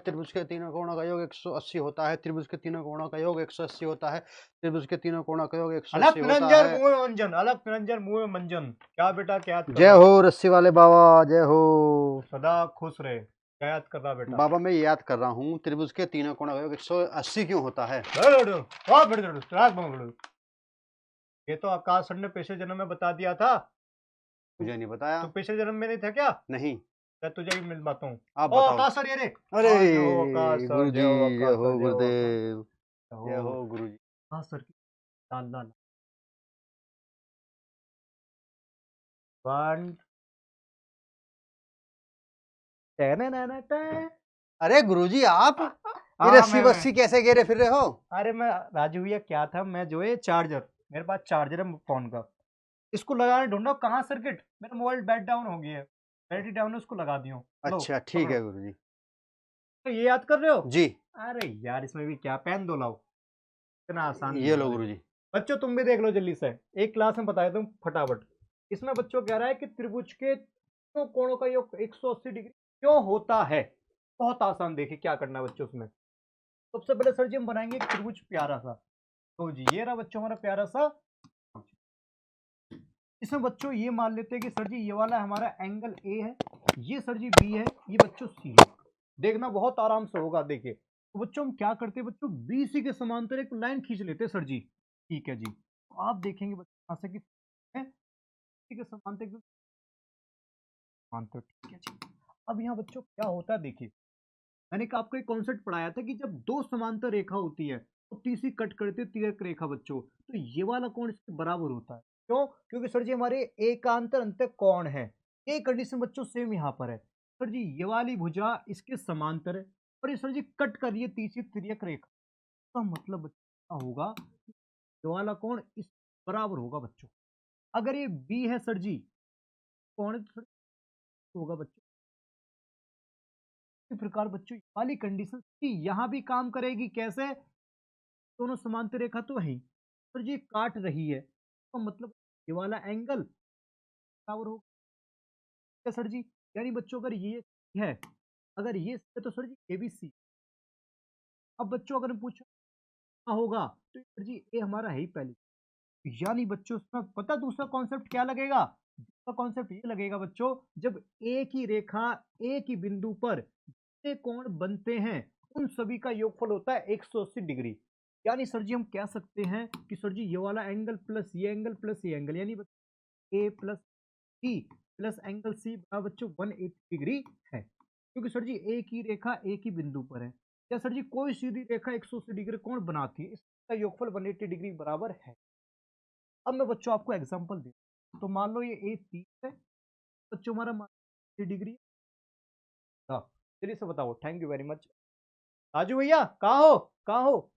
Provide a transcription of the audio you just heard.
त्रिभुज के तीनों कोणों का योग 180 होता है। त्रिभुज के तीनों कोणों का योग 180 होता है। त्रिभुज के तीनों कोणों का योग 180 होता है। मुंह में मंजन, अलग निरंजन मुंह में मंजन। क्या बेटा क्या याद कर जय रहा? हो रस्सी वाले बाबा, जय हो। सदा खुश रहे। क्या याद कर रहा बेटा? बाबा मैं याद कर रहा हूँ त्रिभुज के तीनों कोणों का योग 180 क्यों होता है? ये तो आकाश सर ने पिछले जन्म में बता दिया था। मुझे नहीं बताया। तो पिछले जन्म में नहीं था क्या? नहीं। मैं तुझे भी मिल बाता हूँ। आप ओ बताओ। आकाश सर, ये रे। अरे जय हो आकाश सर, गुरुजी, जय हो जय आकाश हो सर, जय हो गुरुदेव, आकाश। जय हो गुरुजी। आकाश सर की लाल लाल 1 अरे गुरुजी आप ये हाँ रस्सी बस्सी कैसे घेरे फिर रहे हो? अरे मैं राजू भैया क्या था, मैं जो है चार्जर, मेरे पास चार्जर है फोन का, इसको लगाने ढूंढा कहाँ सर्किट, मेरा मोबाइल बैट डाउन हो गया है, बैटरी डाउन है, उसको लगा दिया हूँ। लो अच्छा ठीक है पकड़ो। गुरुजी। तो ये याद कर रहे हो? जी अरे यार इसमें भी क्या, पेन दो लाओ, इतना आसान नहीं ये होगा। लो देखो गुरुजी। बच्चों तुम भी देख लो जल्दी से, एक क्लास में बताया तुम फटाफट। इसमें बच्चों कह रहा है कि त्रिभुज के दोनों कोणों का योग 180 डिग्री क्यों होता है। बहुत आसान, देखिए क्या करना है बच्चों उसमें। सबसे पहले सर जी हम बनाएंगे एक त्रिभुज प्यारा सा। तो जी ये रहा बच्चों हमारा प्यारा सा। इसमें बच्चों ये मान लेते हैं कि सर जी ये वाला हमारा एंगल ए है, ये सर जी बी है, ये बच्चों सी है। देखना बहुत आराम से होगा। देखिए तो बच्चों हम क्या करते हैं बच्चों, बी सी के समांतर एक लाइन खींच लेते हैं सर जी। ठीक है जी, तो आप देखेंगे बच्चों यहाँ से कि सी के समांतर समांतर, ठीक है जी। अब यहाँ बच्चों क्या होता है, देखिए मैंने आपको एक कॉन्सेप्ट पढ़ाया था कि जब दो समांतर रेखा होती है तो तीसरी कट करते तिर्यक रेखा बच्चों, तो ये वाला कोण इसके बराबर होता है। क्यों? क्योंकि सर जी हमारे एकांतर अंतः कोण है। ये कंडीशन बच्चों सेम यहाँ पर है। सर जी ये वाली भुजा इसके समांतर है और ये सर जी कट कर रही है तीसरी तिर्यक रेखा, तो मतलब बच्चों होगा ये वाला कोण इस बराबर होगा बच्चों। अगर ये बी है सर जी कोण, तो होगा बच्चों इस प्रकार बच्चों वाली कंडीशन यहां भी काम करेगी। कैसे? दोनों समांतर रेखा तो है पर ये काट रही है, तो मतलब ये वाला एंगल बराबर होगा। क्या सर जी? यानी बच्चों अगर ये है, अगर ये है तो sir ji A B C. अब बच्चों अगर पूछो क्या होगा, तो सर जी ए हमारा है ही पहले। यानी बच्चों उसमें पता दूसरा कॉन्सेप्ट क्या लगेगा? दूसरा कॉन्सेप्ट ये लगेगा बच्चों, जब एक ही रेखा एक ही बिंदु पर जितने कोण बनते हैं उन सभी का योगफल होता है 180 डिग्री। यानी सर जी हम कह सकते हैं कि सर जी ये वाला एंगल प्लस ये एंगल प्लस ये एंगल, यानी A plus C plus angle C बराबर बच्चों 180 डिग्री है। क्योंकि सर जी एक ही रेखा एक ही बिंदु पर है, या सर जी कोई सीधी रेखा 180 डिग्री कोण बनाती है, इसका योगफल 180 डिग्री बराबर है। अब मैं बच्चों आपको एग्जांपल दे, तो मान लो ये ए 30 है, बच्चों हमारा मान 30 डिग्री। हाँ चलिए से बताओ। Thank you very much. Raju भैया कहाँ हो, कहाँ हो?